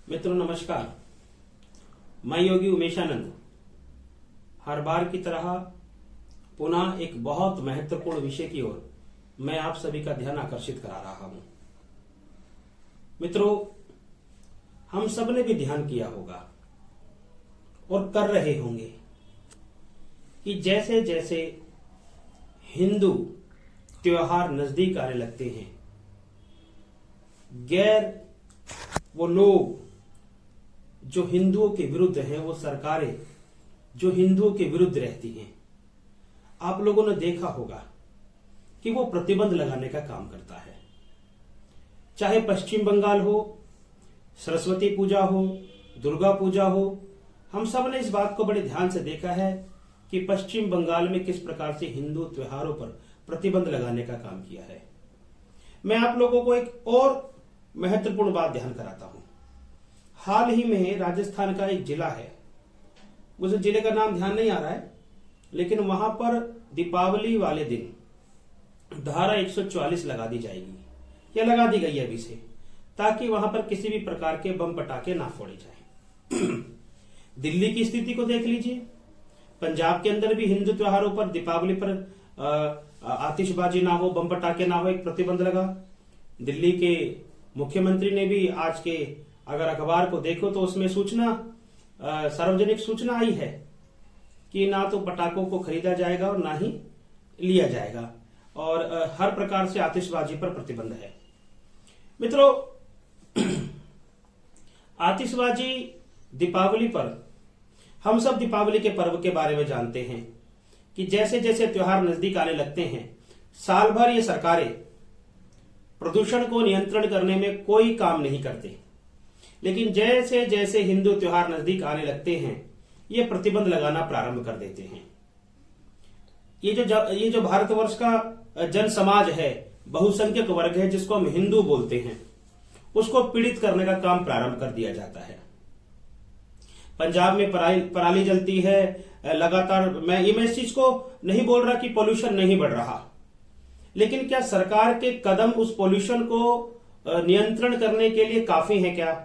मित्रों नमस्कार। मैं योगी उमेशानंद हर बार की तरह पुनः एक बहुत महत्वपूर्ण विषय की ओर मैं आप सभी का ध्यान आकर्षित करा रहा हूं। मित्रों, हम सब ने भी ध्यान किया होगा और कर रहे होंगे कि जैसे जैसे हिंदू त्योहार नजदीक आने लगते हैं, गैर वो लोग जो हिंदुओं के विरुद्ध हैं, वो सरकारें जो हिंदुओं के विरुद्ध रहती हैं, आप लोगों ने देखा होगा कि वो प्रतिबंध लगाने का काम करता है। चाहे पश्चिम बंगाल हो, सरस्वती पूजा हो, दुर्गा पूजा हो, हम सब ने इस बात को बड़े ध्यान से देखा है कि पश्चिम बंगाल में किस प्रकार से हिंदू त्योहारों पर प्रतिबंध लगाने का काम किया है। मैं आप लोगों को एक और महत्वपूर्ण बात ध्यान कराता हूं। हाल ही में राजस्थान का एक जिला है, मुझे जिले का नाम ध्यान नहीं आ रहा है, लेकिन वहां पर दीपावली वाले दिन धारा 144 लगा दी जाएगी या लगा दी गई है अभी से, ताकि वहां पर किसी भी प्रकार के बम पटाखे ना फोड़े जाए। दिल्ली की स्थिति को देख लीजिए, पंजाब के अंदर भी हिंदू त्योहारों पर दीपावली पर आतिशबाजी ना हो, बम पटाखे ना हो, एक प्रतिबंध लगा। दिल्ली के मुख्यमंत्री ने भी आज के अगर अखबार को देखो तो उसमें सूचना सार्वजनिक सूचना आई है कि ना तो पटाखों को खरीदा जाएगा और ना ही लिया जाएगा, और हर प्रकार से आतिशबाजी पर प्रतिबंध है। मित्रों, आतिशबाजी दीपावली पर हम सब दीपावली के पर्व के बारे में जानते हैं कि जैसे जैसे त्योहार नजदीक आने लगते हैं, साल भर ये सरकारें प्रदूषण को नियंत्रण करने में कोई काम नहीं करते, लेकिन जैसे जैसे हिंदू त्योहार नजदीक आने लगते हैं, ये प्रतिबंध लगाना प्रारंभ कर देते हैं। ये जो भारतवर्ष का जन समाज है, बहुसंख्यक वर्ग है, जिसको हम हिंदू बोलते हैं, उसको पीड़ित करने का काम प्रारंभ कर दिया जाता है। पंजाब में पराली जलती है लगातार। मैं इस चीज को नहीं बोल रहा कि पोल्यूशन नहीं बढ़ रहा, लेकिन क्या सरकार के कदम उस पोल्यूशन को नियंत्रण करने के लिए काफी हैं क्या?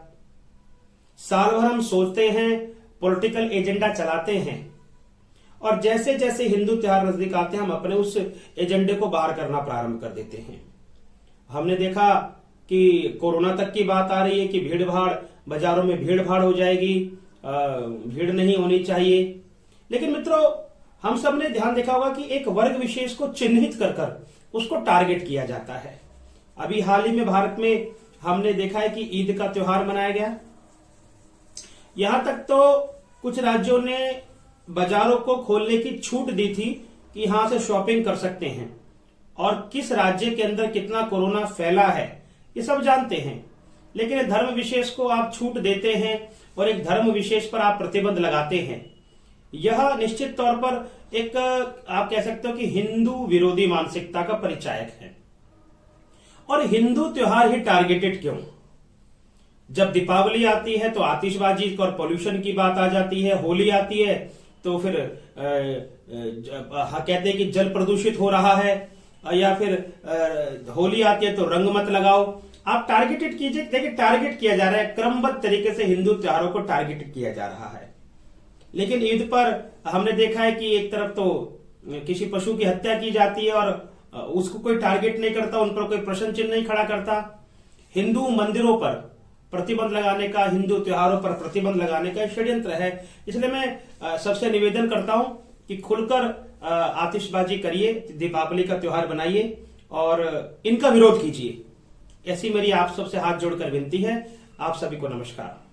साल भर हम सोचते हैं, पॉलिटिकल एजेंडा चलाते हैं, और जैसे जैसे हिंदू त्योहार नजदीक आते हैं, हम अपने उस एजेंडे को बाहर करना प्रारंभ कर देते हैं। हमने देखा कि कोरोना तक की बात आ रही है कि भीड़ भाड़, बाजारों में भीड़ भाड़ हो जाएगी, भीड़ नहीं होनी चाहिए। लेकिन मित्रों, हम सब ने ध्यान देखा होगा कि एक वर्ग विशेष को चिन्हित कर कर उसको टारगेट किया जाता है। अभी हाल ही में भारत में हमने देखा है कि ईद का त्योहार मनाया गया। यहां तक तो कुछ राज्यों ने बाजारों को खोलने की छूट दी थी कि यहां से शॉपिंग कर सकते हैं, और किस राज्य के अंदर कितना कोरोना फैला है ये सब जानते हैं। लेकिन धर्म विशेष को आप छूट देते हैं और एक धर्म विशेष पर आप प्रतिबंध लगाते हैं, यह निश्चित तौर पर एक आप कह सकते हो कि हिंदू विरोधी मानसिकता का परिचायक है। और हिंदू त्योहार ही टारगेटेड क्यों? जब दीपावली आती है तो आतिशबाजी और पोल्यूशन की बात आ जाती है, होली आती है तो फिर कहते हैं कि जल प्रदूषित हो रहा है, या फिर होली आती है तो रंग मत लगाओ। आप टारगेटेड कीजिए। देखिए, टारगेट किया जा रहा है, क्रमबद्ध तरीके से हिंदू त्योहारों को टारगेटेड किया जा रहा है। लेकिन ईद पर हमने देखा है कि एक तरफ तो किसी पशु की हत्या की जाती है और उसको कोई टारगेट नहीं करता, उन पर कोई प्रश्न चिन्ह नहीं खड़ा करता। हिंदू मंदिरों पर प्रतिबंध लगाने का, हिंदू त्योहारों पर प्रतिबंध लगाने का षड्यंत्र है। इसलिए मैं सबसे निवेदन करता हूं कि खुलकर आतिशबाजी करिए, दीपावली का त्योहार बनाइए और इनका विरोध कीजिए। ऐसी मेरी आप सबसे हाथ जोड़कर विनती है। आप सभी को नमस्कार।